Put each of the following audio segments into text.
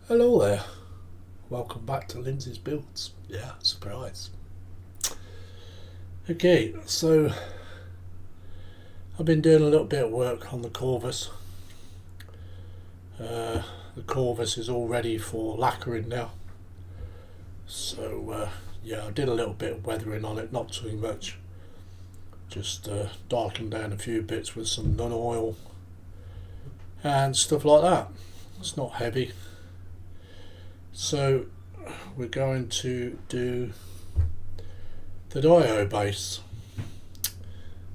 Hello there, welcome back to Lindsay's Builds. Yeah, surprise. Okay, so I've been doing a little bit of work on the Corvus. The Corvus is all ready for lacquering now. So yeah, I did a little bit of weathering on it, not too much. Just darkened down a few bits with some nun oil and stuff like that. It's not heavy. So we're going to do the Dio base.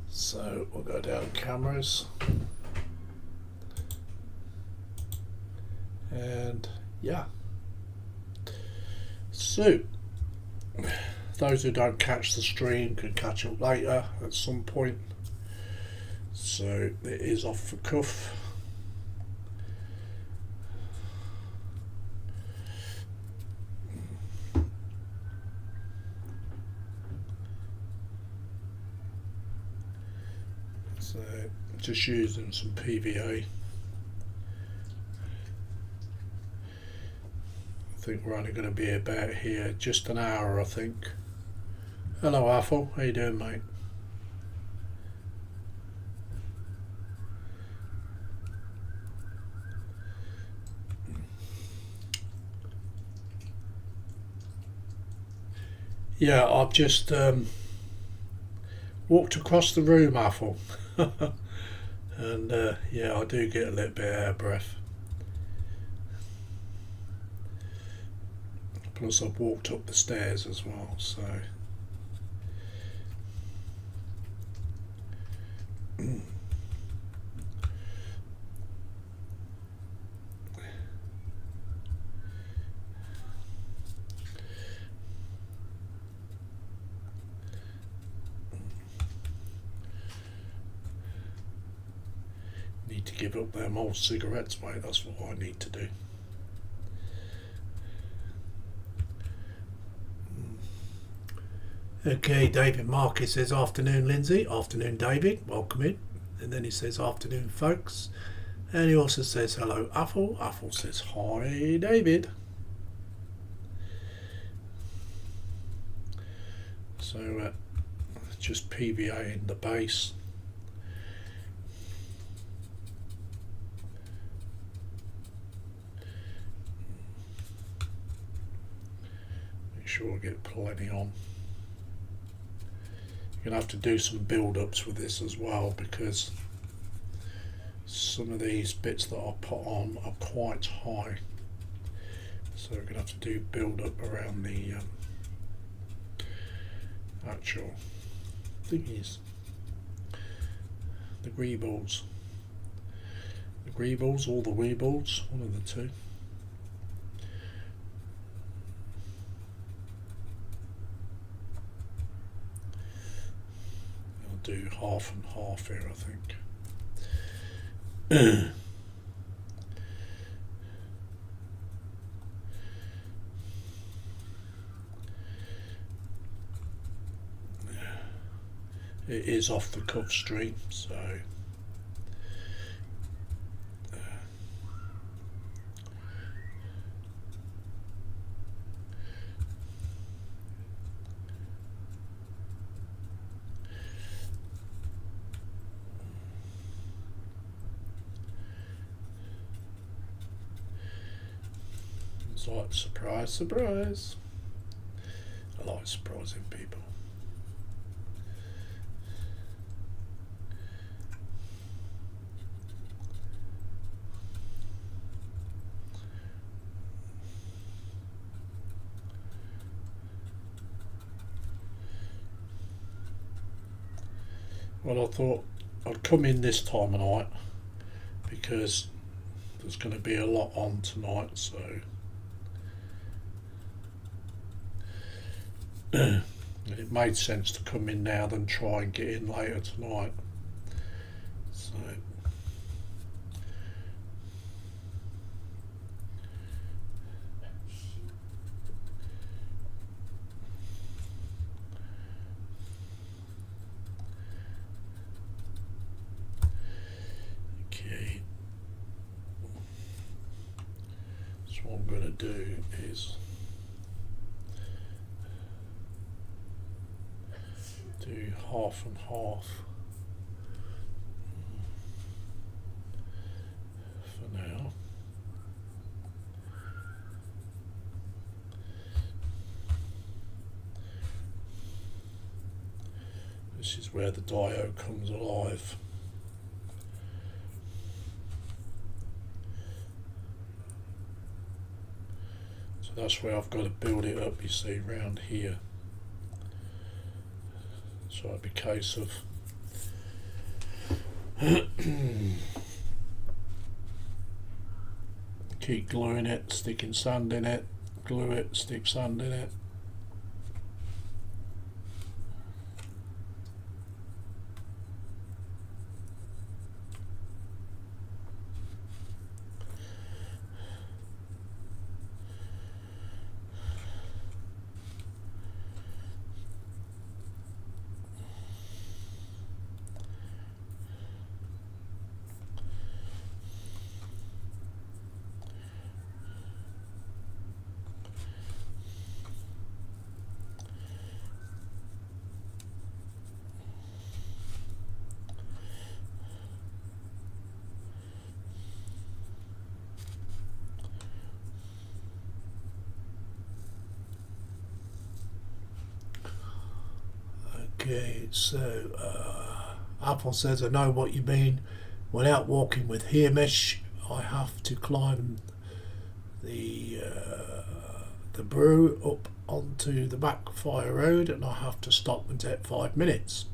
So we'll go down cameras and yeah. So those who don't catch the stream can catch up later at some point. So it is off the cuff. So just using some PVA. I think we're only going to be about here just an hour, I think. Hello Athel, how you doing, mate? Yeah, I've just walked across the room, Athel. And yeah, I do get a little bit out of breath. Plus I've walked up the stairs as well, so need to give up them old cigarettes, mate. That's what I need to do. Okay, David Marcus says afternoon, Lindsay. Afternoon, David. Welcome in. And then he says afternoon, folks. And he also says hello, Athel. Athel says hi, David. So just PVA in the base. Make sure I get plenty on. You're going to have to do some build-ups with this as well, because some of these bits that I put on are quite high. So we're going to have to do build-up around the actual thingies. The greeballs. The greeballs or the weeballs, one of the two. Do half and half here, I think. It is off the cuff stream, so it's like surprise, surprise. I like surprising people. Well, I thought I'd come in this time of night because there's going to be a lot on tonight, so it made sense to come in now than try and get in later tonight. So okay, So what I'm going to do is do half and half for now. This is where the diode comes alive. So that's where I've got to build it up, you see, round here. So it'd be a case of keep gluing it, sticking sand in it, glue it, stick sand in it. Okay, so Apple says, I know what you mean. When out walking with Hamish, I have to climb the brew up onto the back fire road and I have to stop and take 5 minutes.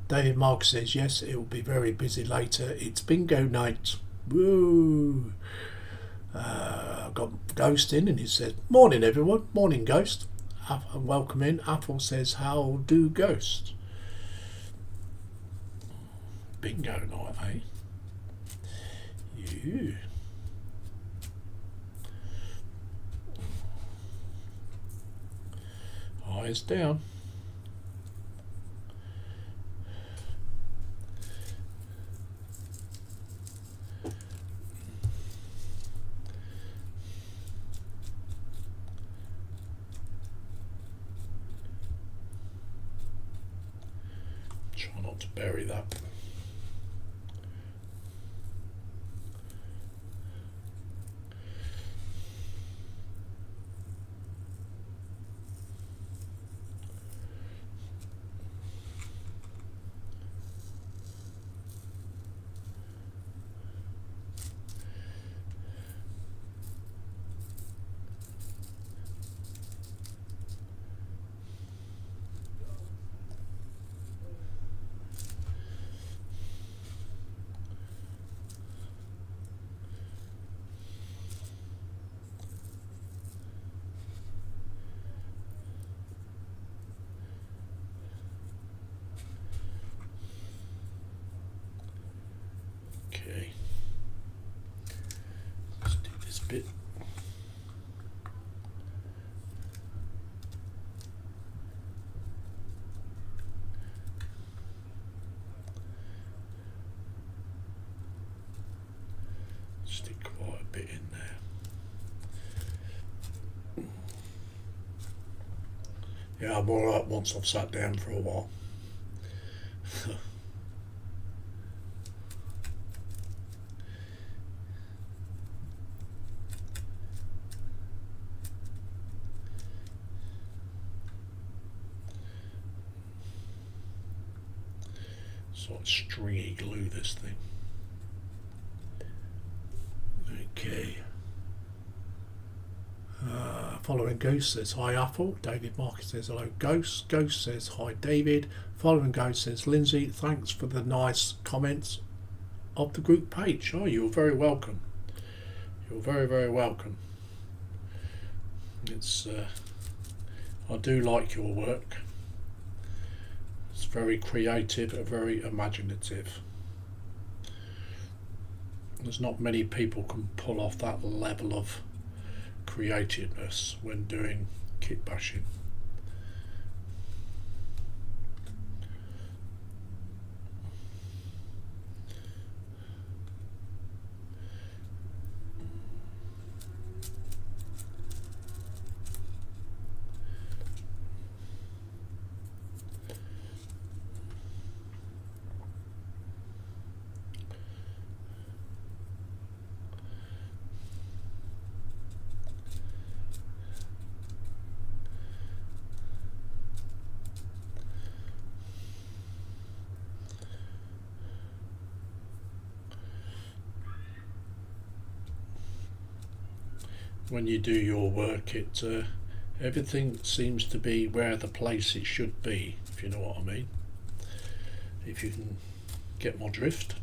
David Mark says, yes, it will be very busy later. It's bingo night. Woo! I've got Ghost in and he says, morning everyone. Morning, Ghost. And welcome in. Apple says, how do Ghost? Bingo night, eh? You. Eyes down. Try not to bury that. Okay, let's do this bit. Stick quite a bit in there. Yeah, I'm alright once I've sat down for a while. Sort of stringy glue this thing. Okay. Following Ghost says hi Apple. David Marcus says hello Ghost. Ghost says hi David. Following Ghost says Lindsay, thanks for the nice comments of the group page. Oh, you're very welcome. You're very, very welcome. It's I do like your work. It's very creative and very imaginative. There's not many people can pull off that level of creativeness when doing kit bashing. when you do your work, everything seems to be where the place it should be, if you know what I mean. If you can get my drift.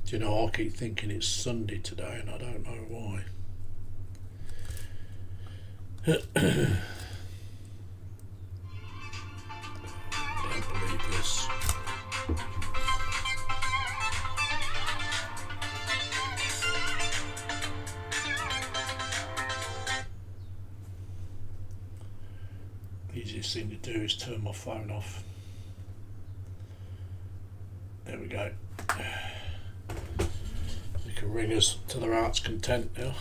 Do you know, I keep thinking it's Sunday today and I don't know why. I don't believe this. Easiest thing to do is turn my phone off. There we go. They can ring us to their heart's content now.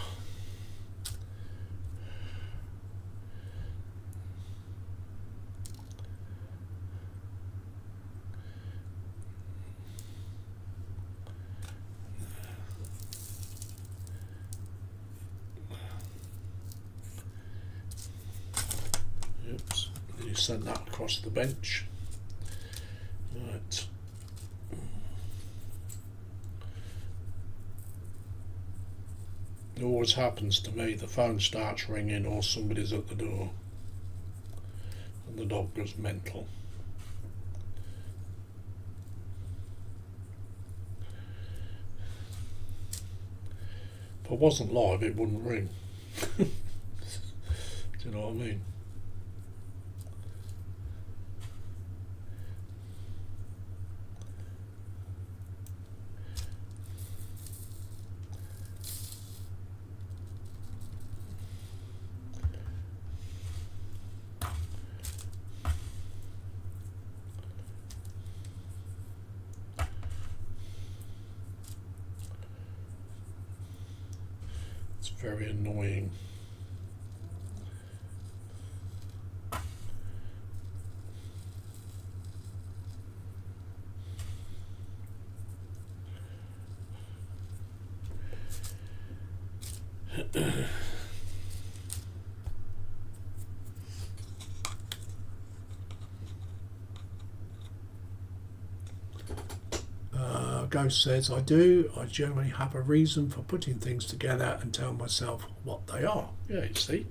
Oops, you send that across the bench. Right. It always happens to me, the phone starts ringing or somebody's at the door and the dog goes mental. If I wasn't live it wouldn't ring. Do you know what I mean? Very annoying. Ghost says, I generally have a reason for putting things together and tell myself what they are. Yeah, you see.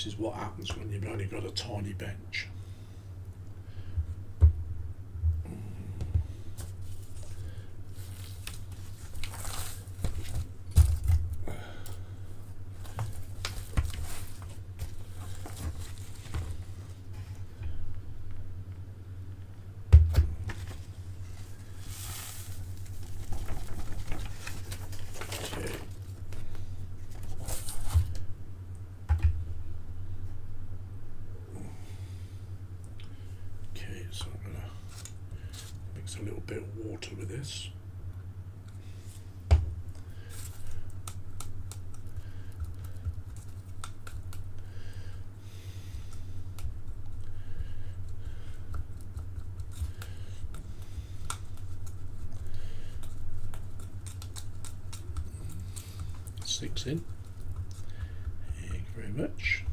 this is what happens when you've only got a tiny bench. So I'm going to mix a little bit of water with this. Six in. Thank you very much.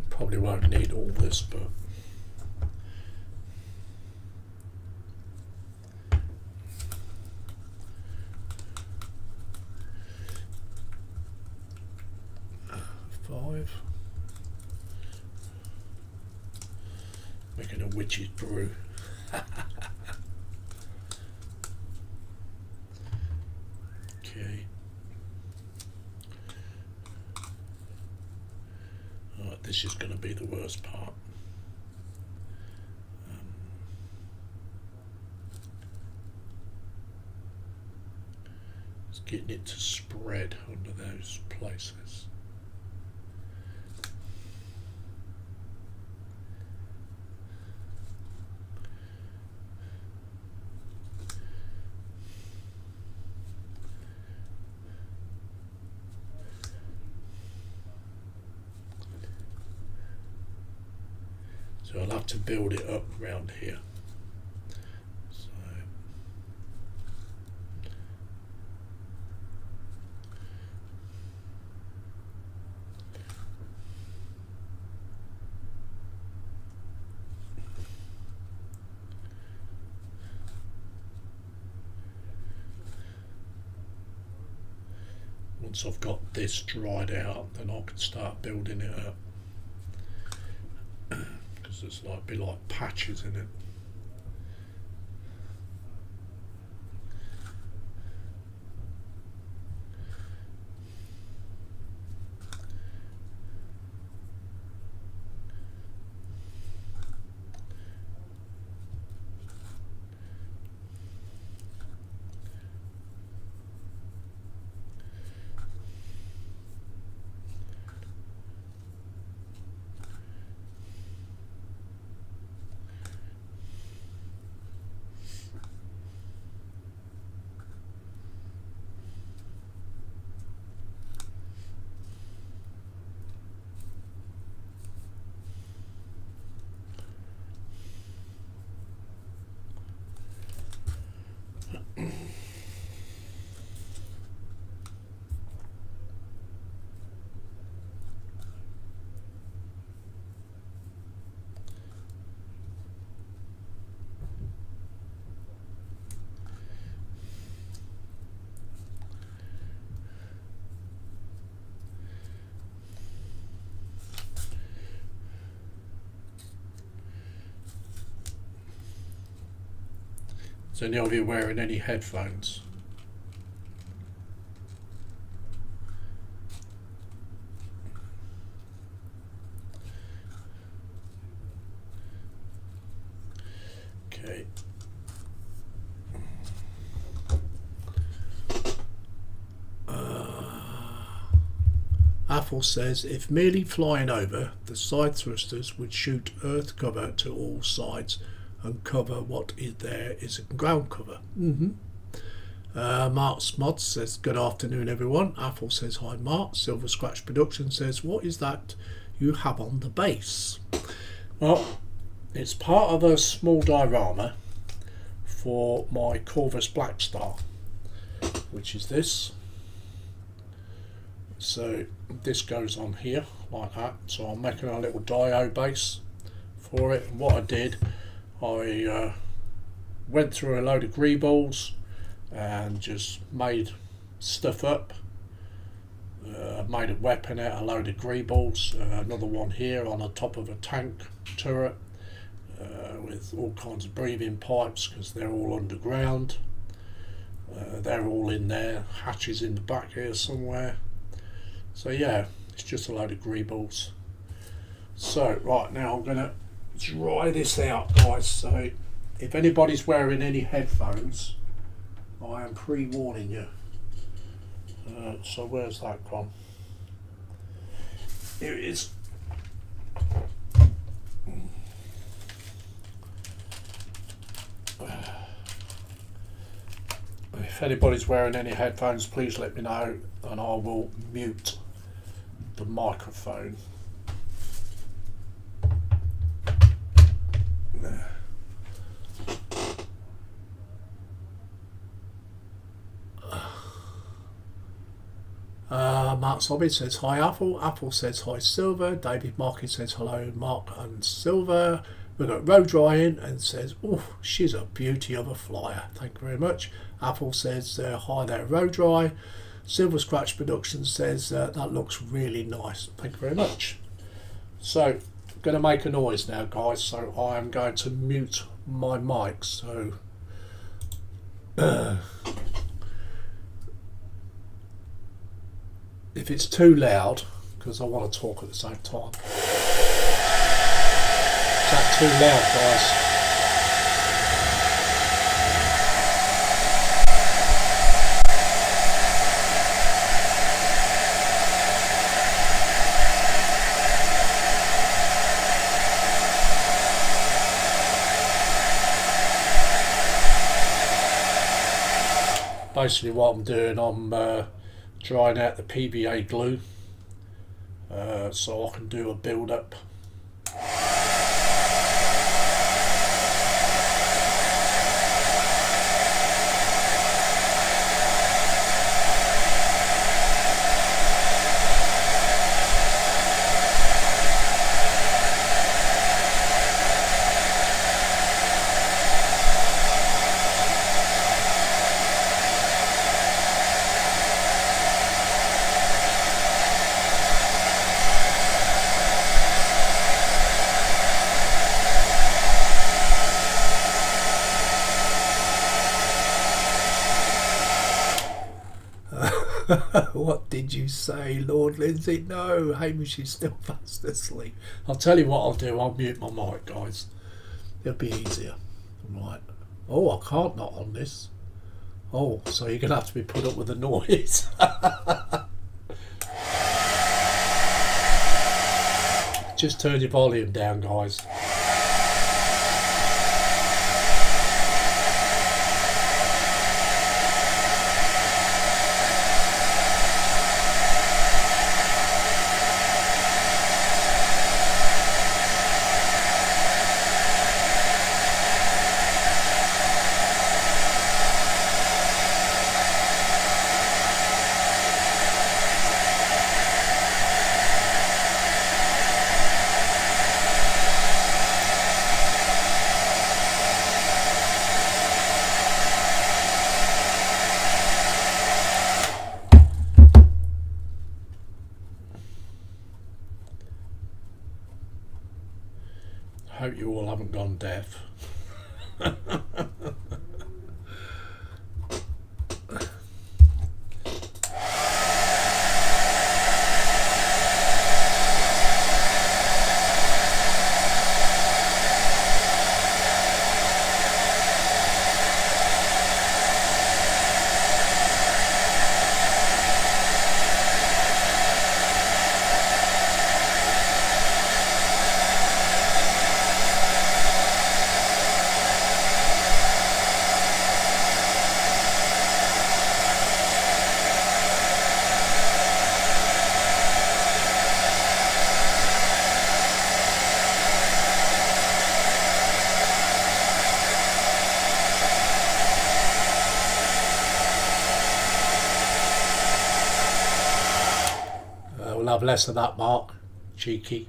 Probably won't need all this, but five. Making a witch's brew. Okay. This is going to be the worst part. It's getting it to spread under those places. So I'll have to build it up around here. So once I've got this dried out, then I can start building it up. There's be like patches in it. Is any of you wearing any headphones? Okay. Apple says if merely flying over, the side thrusters would shoot earth cover to all sides and cover what is there is a ground cover. Mark's Mods says, good afternoon everyone. Apple says, hi Mark. Silver Scratch Production says, what is that you have on the base? Well, it's part of a small diorama for my Corvus Blackstar, which is this. So this goes on here like that. So I'm making a little dio base for it. And what I did, I went through a load of greeballs and just made stuff up. Made a weapon out of a load of greeballs. Another one here on the top of a tank turret with all kinds of breathing pipes because they're all underground. They're all in there. Hatches in the back here somewhere. So yeah, it's just a load of greeballs. So right now I'm going to try this out, guys. So if anybody's wearing any headphones, I am pre-warning you. So where's that gone? Here it is. If anybody's wearing any headphones, please let me know and I will mute the microphone. Mark Sobby says hi Apple. Apple says hi Silver. David Markin says hello Mark and Silver. We've got Road Drying and says, oh, she's a beauty of a flyer. Thank you very much. Apple says hi there Road Dry. Silver Scratch Productions says that looks really nice. Thank you very much. So I'm going to make a noise now, guys. So I am going to mute my mic. So if it's too loud, because I want to talk at the same time. Is that too loud, guys? Basically what I'm doing, I'm drying out the PVA glue so I can do a build up. What did you say, Lord Lindsay? No, Hamish is still fast asleep. I'll tell you what I'll do. I'll mute my mic, guys. It'll be easier. Right. Oh, I can't not on this. Oh, so you're going to have to be put up with the noise. Just turn your volume down, guys. Hope you all haven't gone deaf. We'll have less of that, Mark. Cheeky.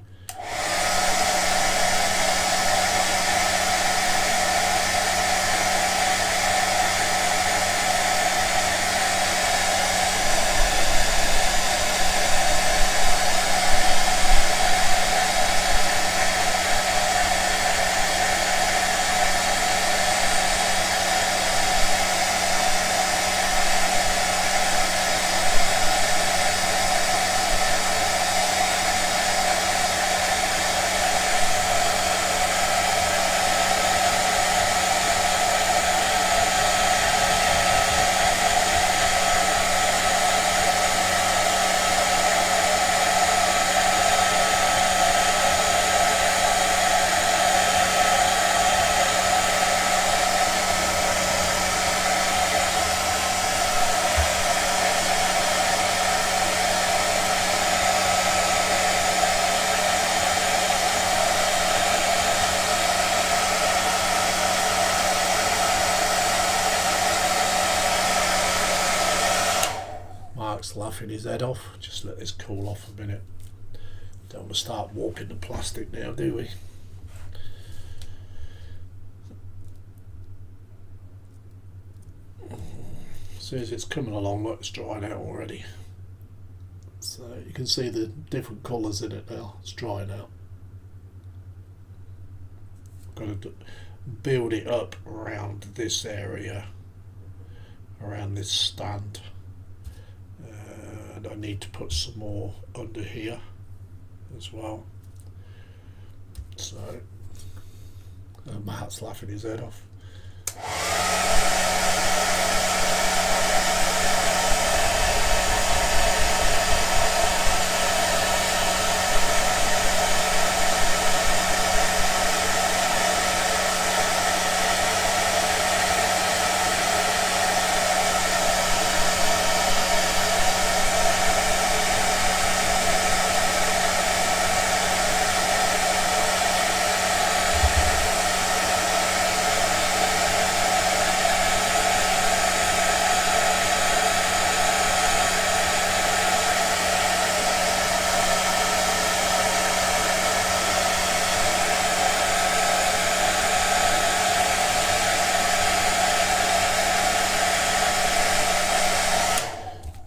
Mark's laughing his head off. Just let this cool off a minute. Don't want to start warping the plastic now, do we? As soon as it's coming along, look, it's drying out already. So you can see the different colours in it now. It's drying out. Got to build it up around this area, around this stand. And I need to put some more under here as well. So Matt's laughing his head off.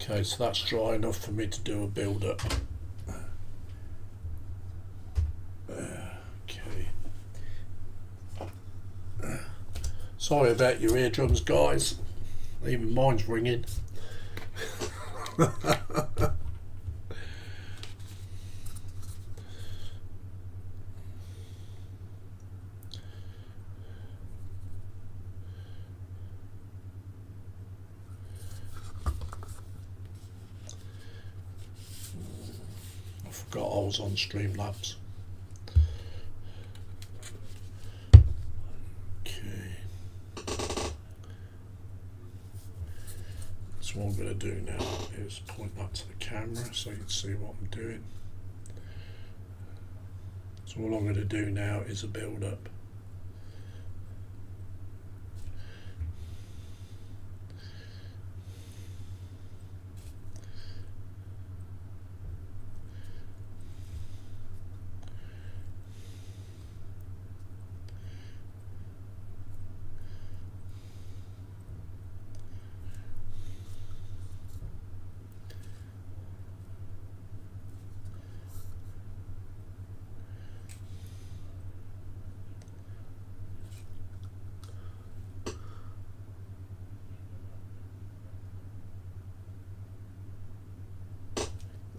Okay, so that's dry enough for me to do a build up. Okay. Sorry about your eardrums, guys. Even mine's ringing. Got holes on Streamlabs. Okay. So what I'm going to do now is point that to the camera so you can see what I'm doing. So all I'm going to do now is a build up.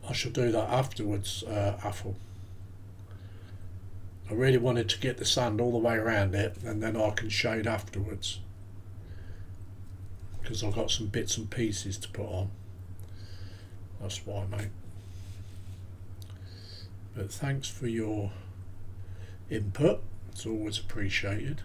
I shall do that afterwards, Athel. I really wanted to get the sand all the way around it and then I can shade afterwards, because I've got some bits and pieces to put on. That's why, mate. But thanks for your input, it's always appreciated.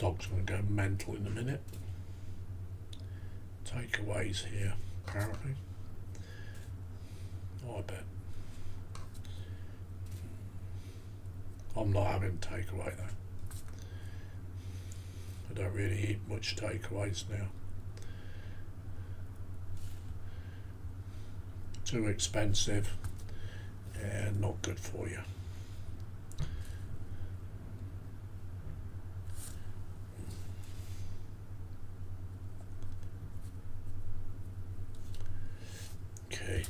dog's going to go mental in a minute. Takeaways here, apparently. Oh, I bet. I'm not having takeaway though. I don't really eat much takeaways now. Too expensive and not good for you. Okay.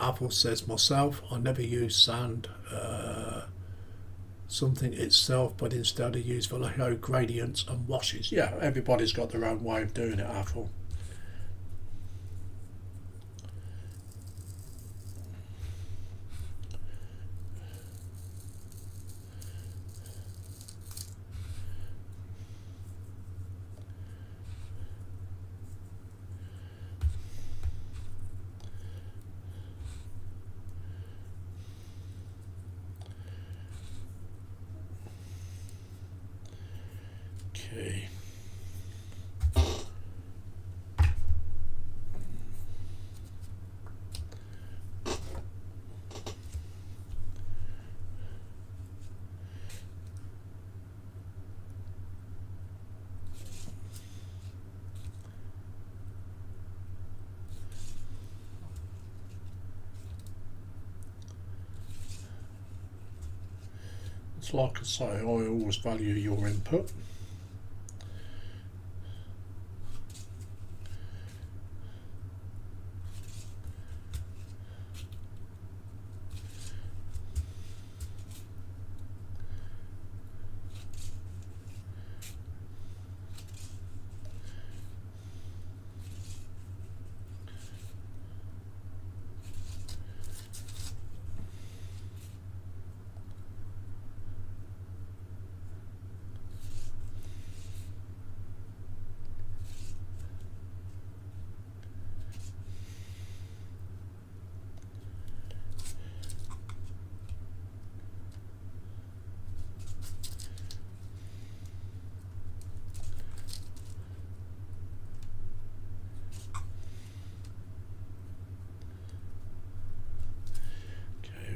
Apple says myself, I never use sand something itself, but instead I use Vallejo gradients and washes. Yeah, everybody's got their own way of doing it, Apple. Okay. It's like I say, I always value your input.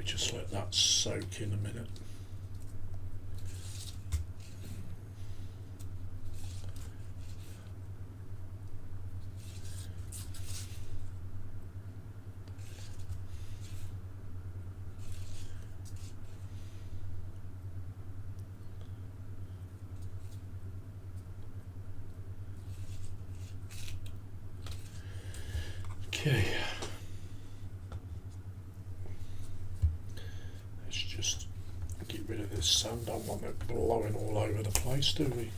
Just let that soak in a minute. Okay. Rid of this sand. Don't want it blowing all over the place, do we?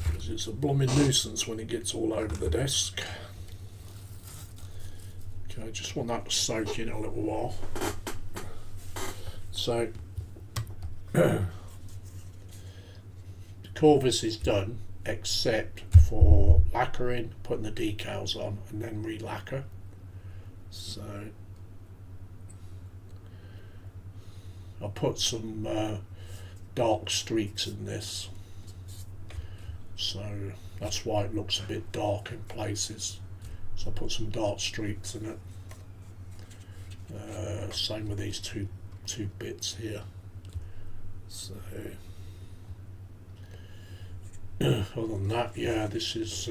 Because it's a blooming nuisance when it gets all over the desk. Okay, I just want that to soak in a little while. So the Corvus is done except for lacquering, putting the decals on and then re-lacquer. So I'll put some dark streaks in this, so that's why it looks a bit dark in places. So I'll put some dark streaks in it. Same with these two bits here. So other than that, yeah, this is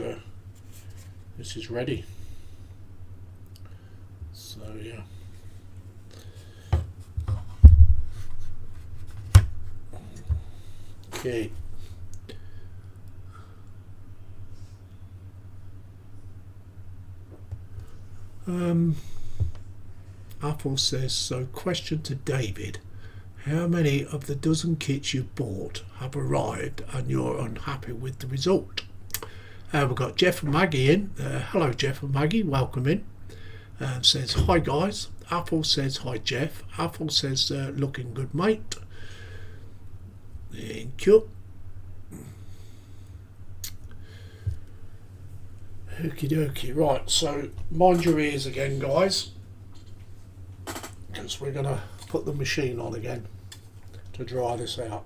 ready. So yeah. Okay. Apple says, so question to David, how many of the dozen kits you bought have arrived and you're unhappy with the result? We've got Jeff and Maggie in. Hello Jeff and Maggie, welcome in. Says, hi guys. Apple says, hi Jeff. Apple says, looking good mate. Thank you. Okie dokie. Right, so mind your ears again guys, because we're going to put the machine on again to dry this out.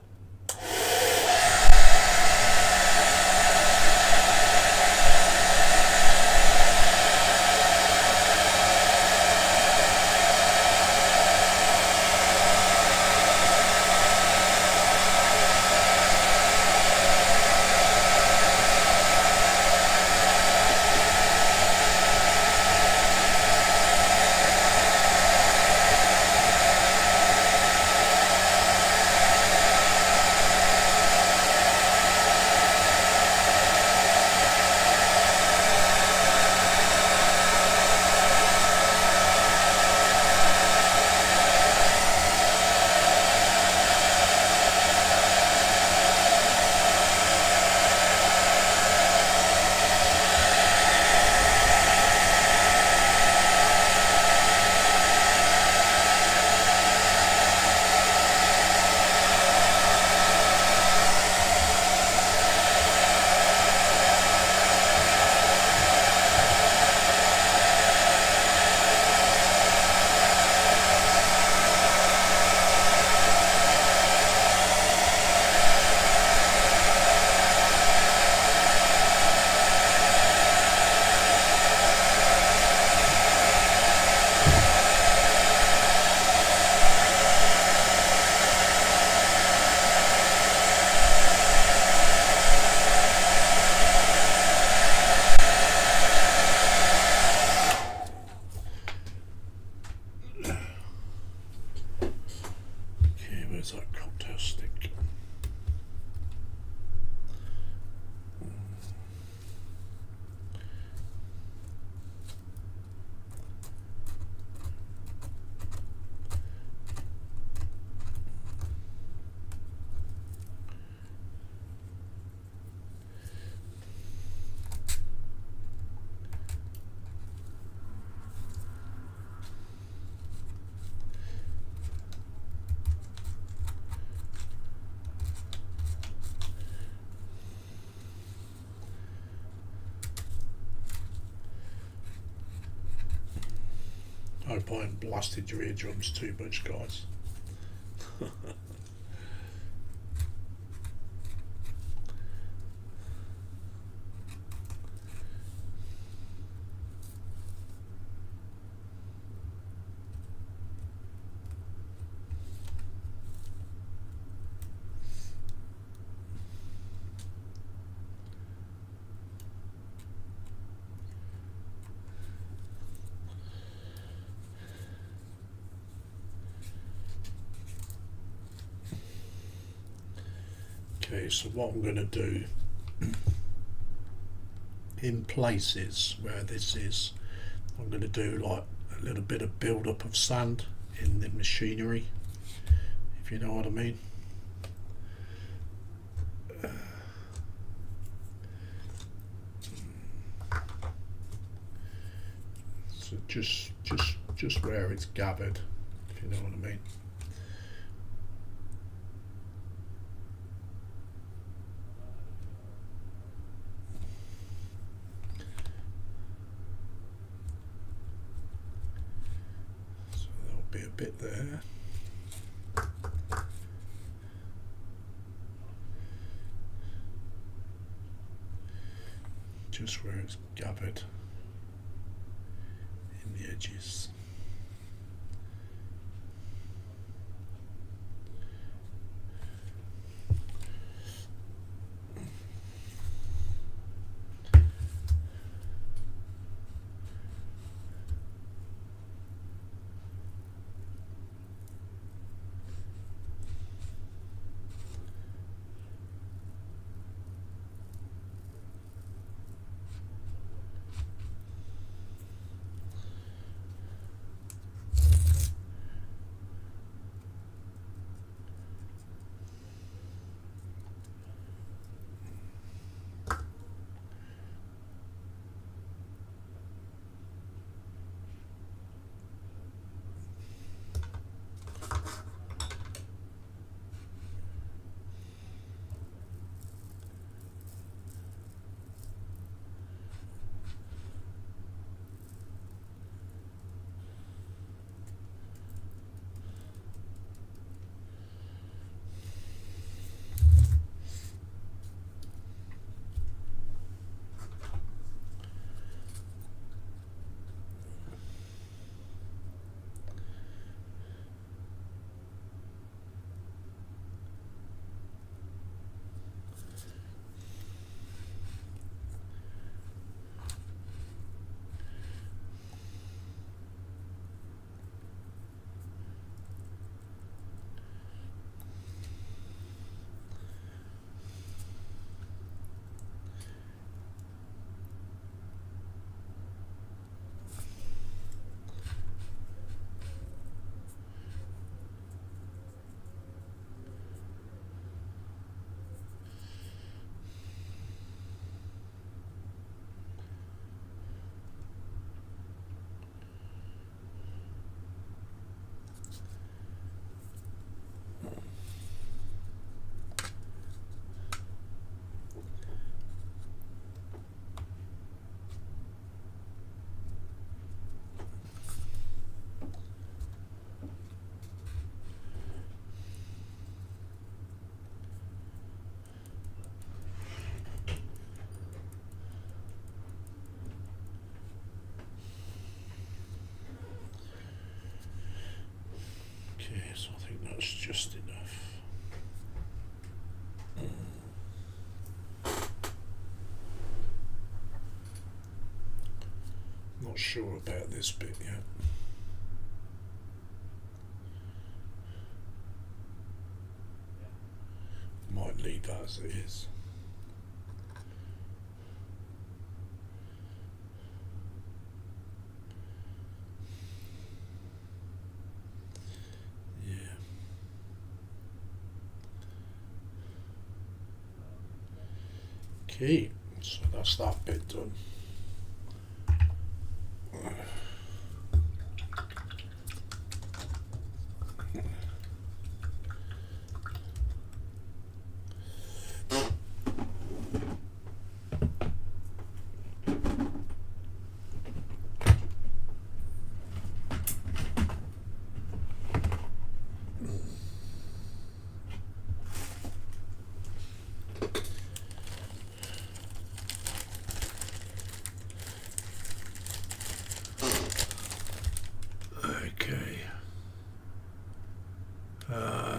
I hope I haven't blasted your eardrums too much, guys. Okay, so what I'm going to do in places where this is, I'm going to do like a little bit of build up of sand in the machinery, if you know what I mean. So just where it's gathered, if you know what I mean. Be a bit there. Just where it's gathered in the edges. Okay, so I think that's just enough. Not sure about this bit yet. Might leave that as it is. Okay, so that's that bit done.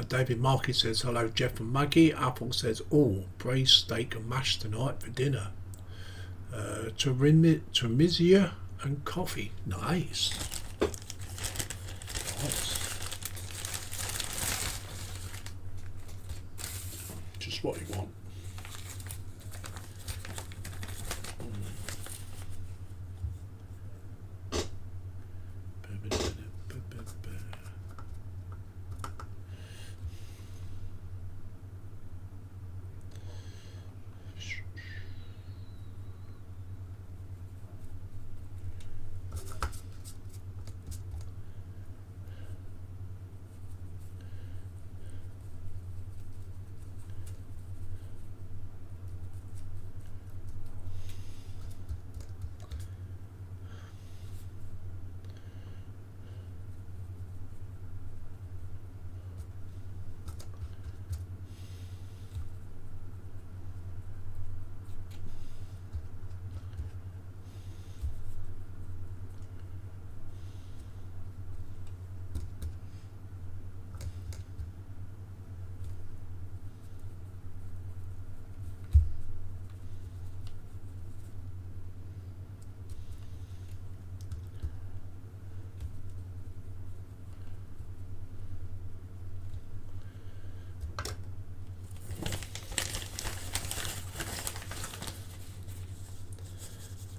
David Markey says, hello Jeff and Maggie. Apple says, oh, braised steak and mash tonight for dinner. Termisia and coffee. Nice. Just what you want.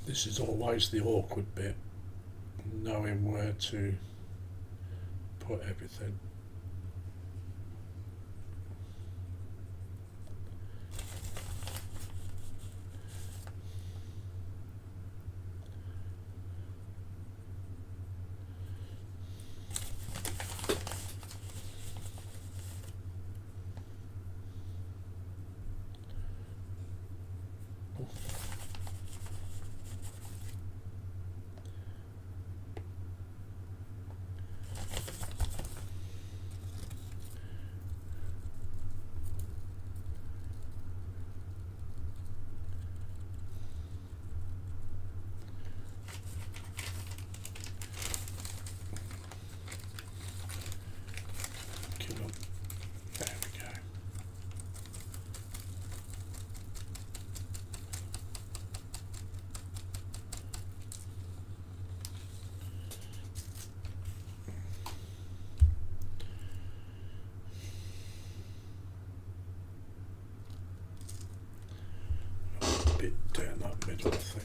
This is always the awkward bit, knowing where to put everything. Down that middle, I think.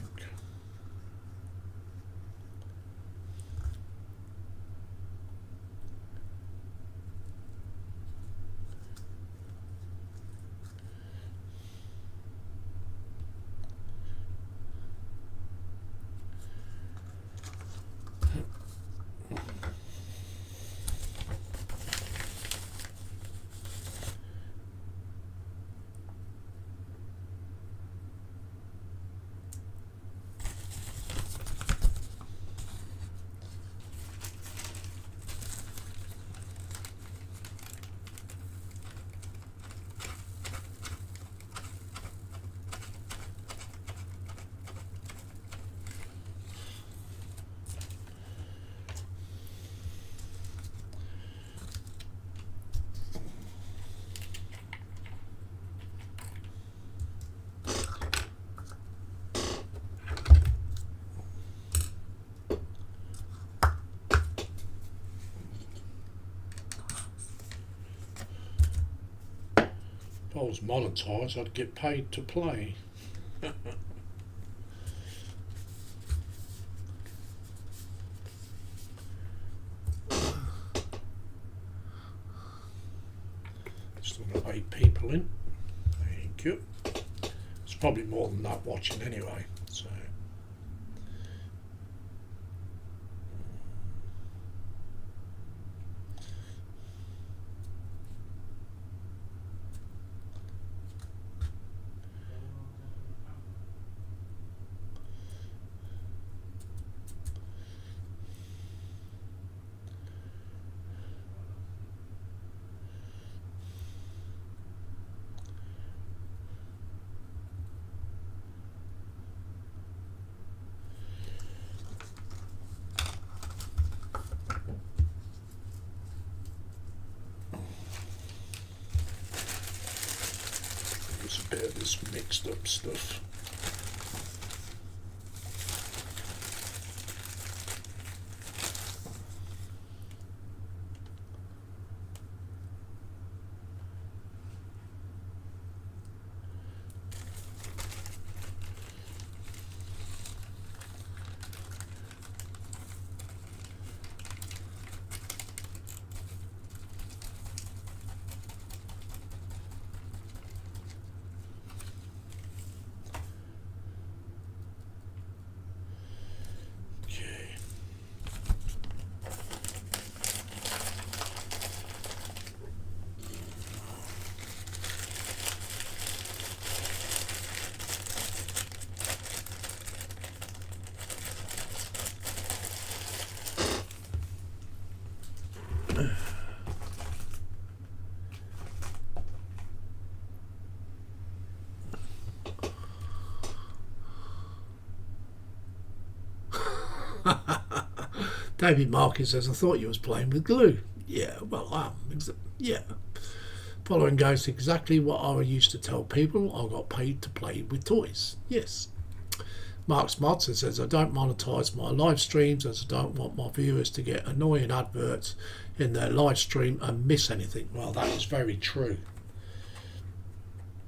If I was monetised, I'd get paid to play. Still got 8 people in. Thank you. It's probably more than that watching anyway. So. A bit of this mixed up stuff. David Marcus says, I thought you was playing with glue. Yeah, well, I am. Yeah. Following goes to exactly what I used to tell people. I got paid to play with toys. Yes. Mark Smodson says, I don't monetize my live streams as I don't want my viewers to get annoying adverts in their live stream and miss anything. Well, that is very true.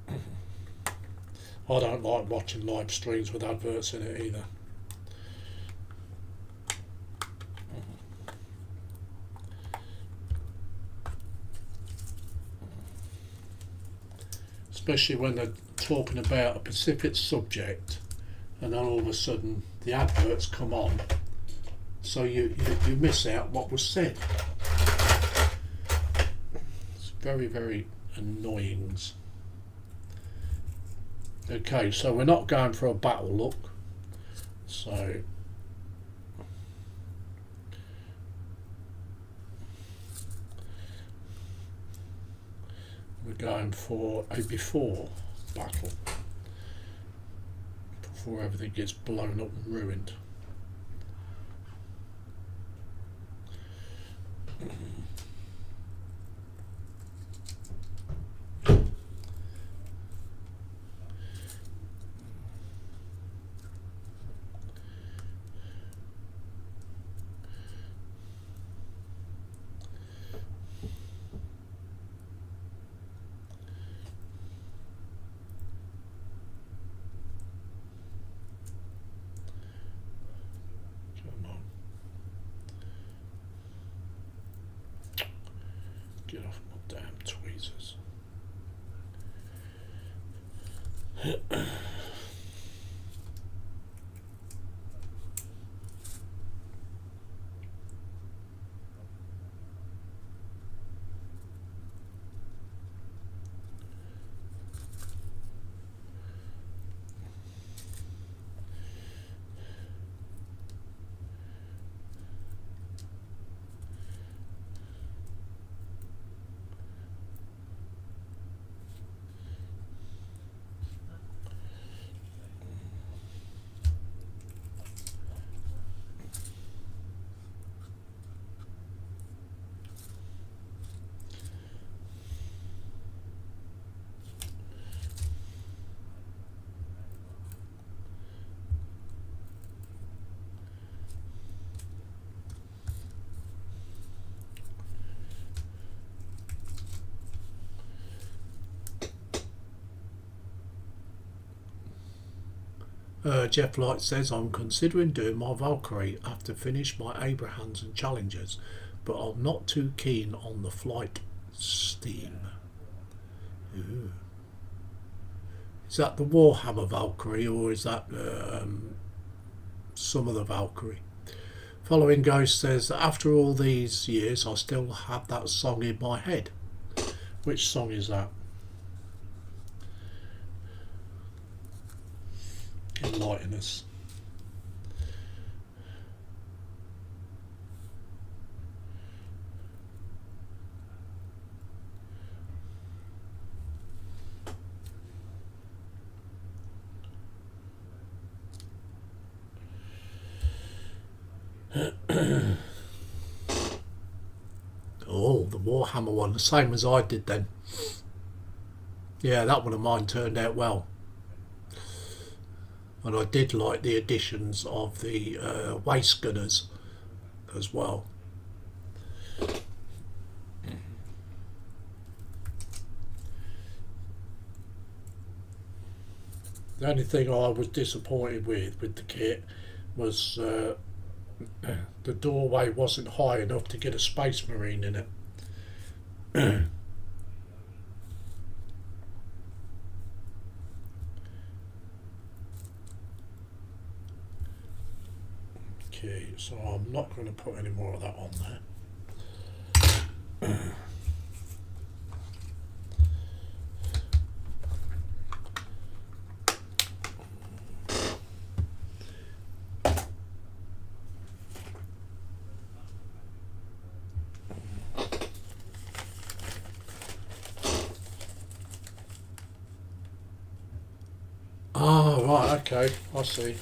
I don't like watching live streams with adverts in it either. Especially when they're talking about a specific subject and then all of a sudden the adverts come on, so you miss out what was said. It's very, very annoying. Okay, so we're not going for a battle look, so we're going for a before battle, before everything gets blown up and ruined. Get off my damn tweezers. Jeff Light says, I'm considering doing my Valkyrie after finish my Abrahams and Challengers, but I'm not too keen on the flight steam. Ooh. Is that the Warhammer Valkyrie, or is that some of the Valkyrie? Following Ghost says that after all these years I still have that song in my head. Which song is that? Enlighten us. Oh, the Warhammer one, the same as I did then. Yeah, that one of mine turned out well. And I did like the additions of the waist gunners as well. The only thing I was disappointed with the kit was the doorway wasn't high enough to get a Space Marine in it. Okay, so I'm not going to put any more of that on there. Oh, right, okay, I see,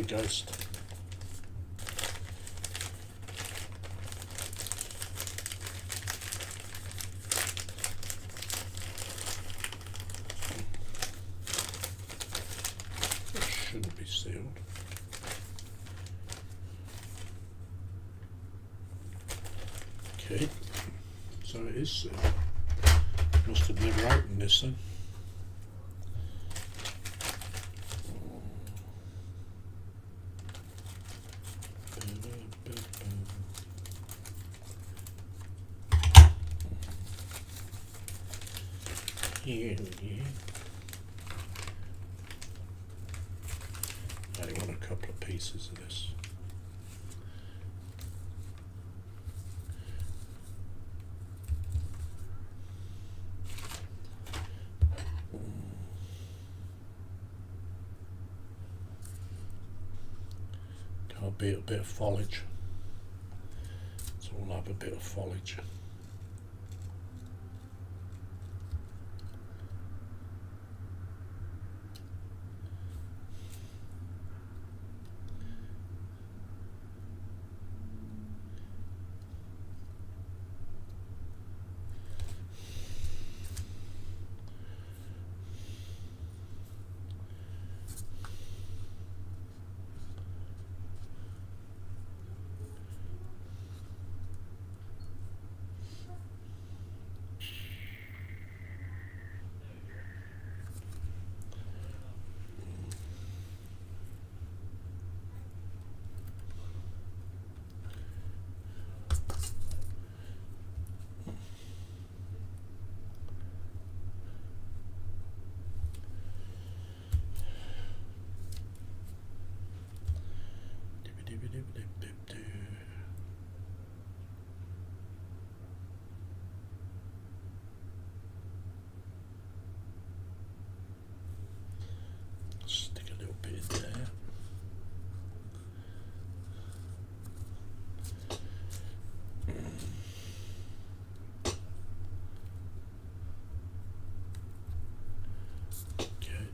Ghost. It shouldn't be sealed. Okay, so it is sealed. Must have never opened this then. Yeah. I only want a couple of pieces of this. Can't beat a bit of foliage. So we'll have a bit of foliage. Stick a little bit in there. Okay.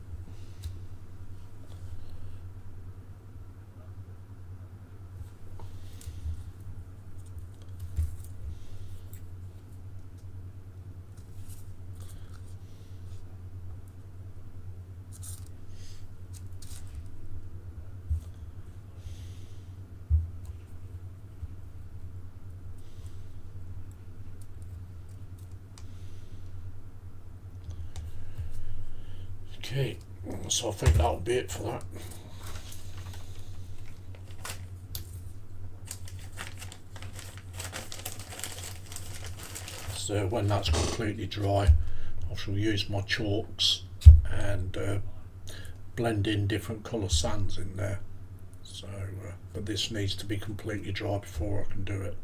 Okay. So I think that'll be it for that. So when that's completely dry, I shall use my chalks and blend in different colour sands in there. So, but this needs to be completely dry before I can do it.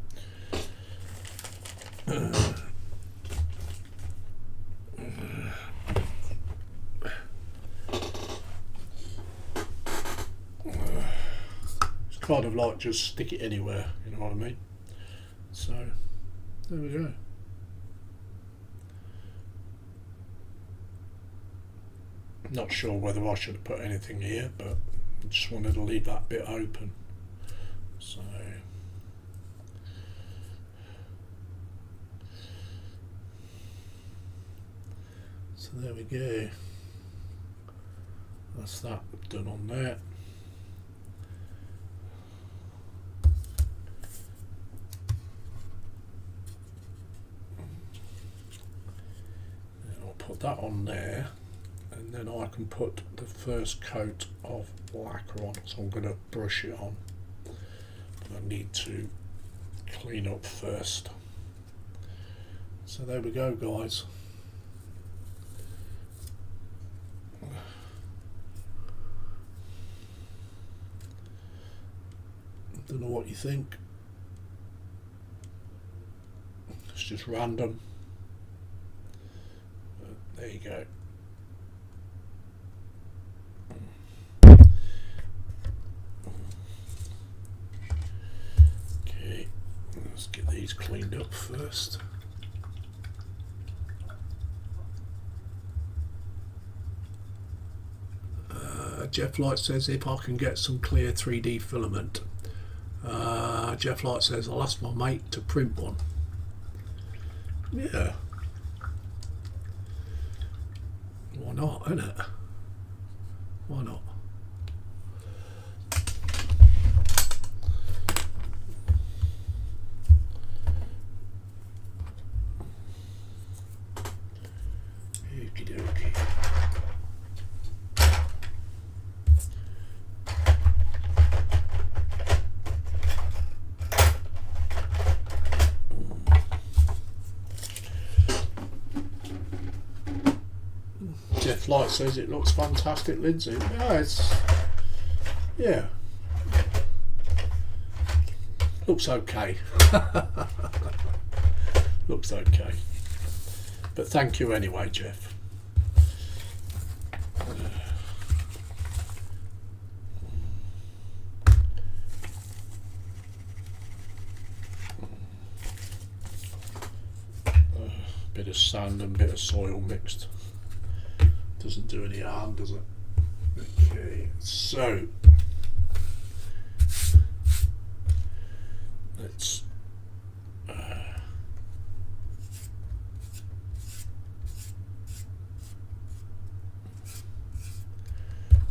It's kind of like just stick it anywhere, you know what I mean? So, there we go. Not sure whether I should have put anything here, but I just wanted to leave that bit open. So there we go. That's that done on there. And I'll put that on there. And then I can put the first coat of lacquer on, so I'm going to brush it on. But I need to clean up first. So there we go, guys. Don't know what you think. It's just random. But there you go. Okay, let's get these cleaned up first. Jeff Light says if I can get some clear 3D filament. Jeff Light says I'll ask my mate to print one. Yeah. Why not, innit? Why not? Okie dokie. Jeff Light says it looks fantastic, Lindsay. Yeah, looks okay. Looks okay. But thank you anyway, Jeff. Bit of sand and bit of soil mixed. Doesn't do any harm, does it? Okay, so let's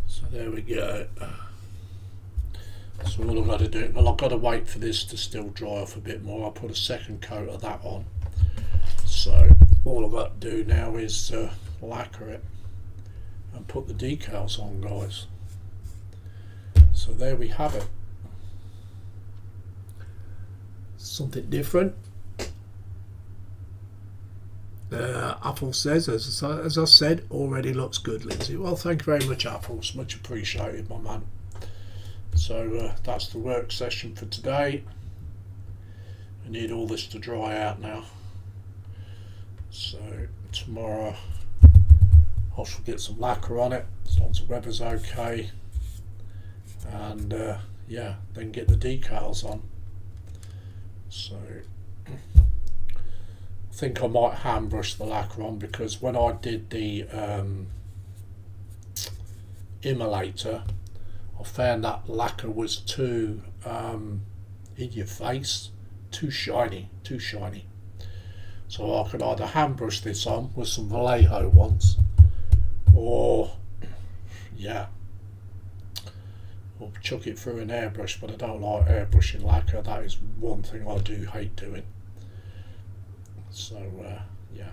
so there we go. So all I've got to do, well, I've got to wait for this to still dry off a bit more. I'll put a second coat of that on. So all I've got to do now is lacquer it and put the decals on, guys. So there we have it. Something different. Apple says, as I said, already looks good, Lindsay. Well, thank you very much, Apple. It's much appreciated, my man. So that's the work session for today. I need all this to dry out now. So tomorrow I shall get some lacquer on it as long as the weather's okay, and yeah, then get the decals on. So I think I might hand brush the lacquer on, because when I did the immolator, I found that lacquer was too in your face, too shiny. So I could either hand brush this on with some Vallejo ones, or yeah, or chuck it through an airbrush. But I don't like airbrushing lacquer. That is one thing I do hate doing. So yeah.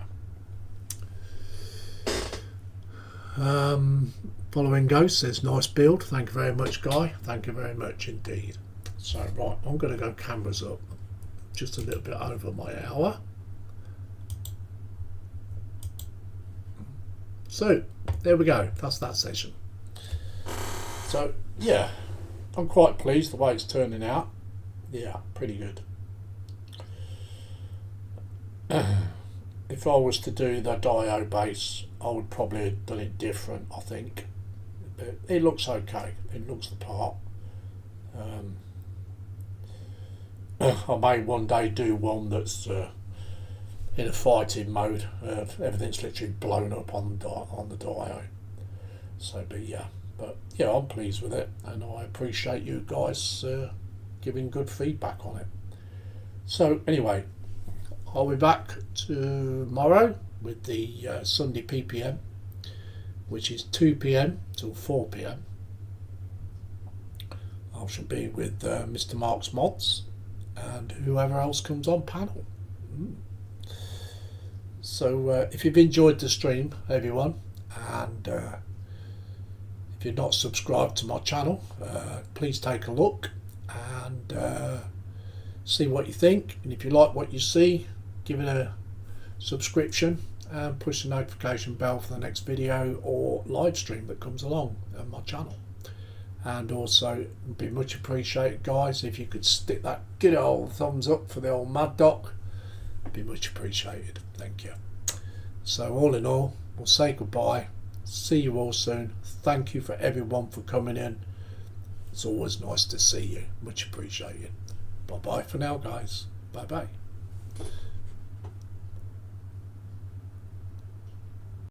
Following Ghost says, nice build. Thank you very much, Guy. Thank you very much indeed. So, right, I'm going to go cameras up. Just a little bit over my hour. So, there we go. That's that session. So, yeah, I'm quite pleased the way it's turning out. Yeah, pretty good. If I was to do the Dio base, I would probably have done it different, I think. But it looks okay. It looks the part. I may one day do one that's in a fighting mode. Everything's literally blown up on the Dio. So, but yeah, I'm pleased with it, and I appreciate you guys giving good feedback on it. So anyway, I'll be back tomorrow with the Sunday PPM, which is 2 PM till 4 PM. I shall be with Mr. Mark's Mods and whoever else comes on panel. So if you've enjoyed the stream, everyone, and if you're not subscribed to my channel, please take a look and see what you think. And if you like what you see, give it a subscription and push the notification bell for the next video or live stream that comes along on my channel. And also, it'd be much appreciated, guys, if you could stick that good old thumbs up for the old Mad Doc. It'd be much appreciated. Thank you. So all in all, we'll say goodbye. See you all soon. Thank you for everyone for coming in. It's always nice to see you. Much appreciated. Bye bye for now, guys. Bye bye.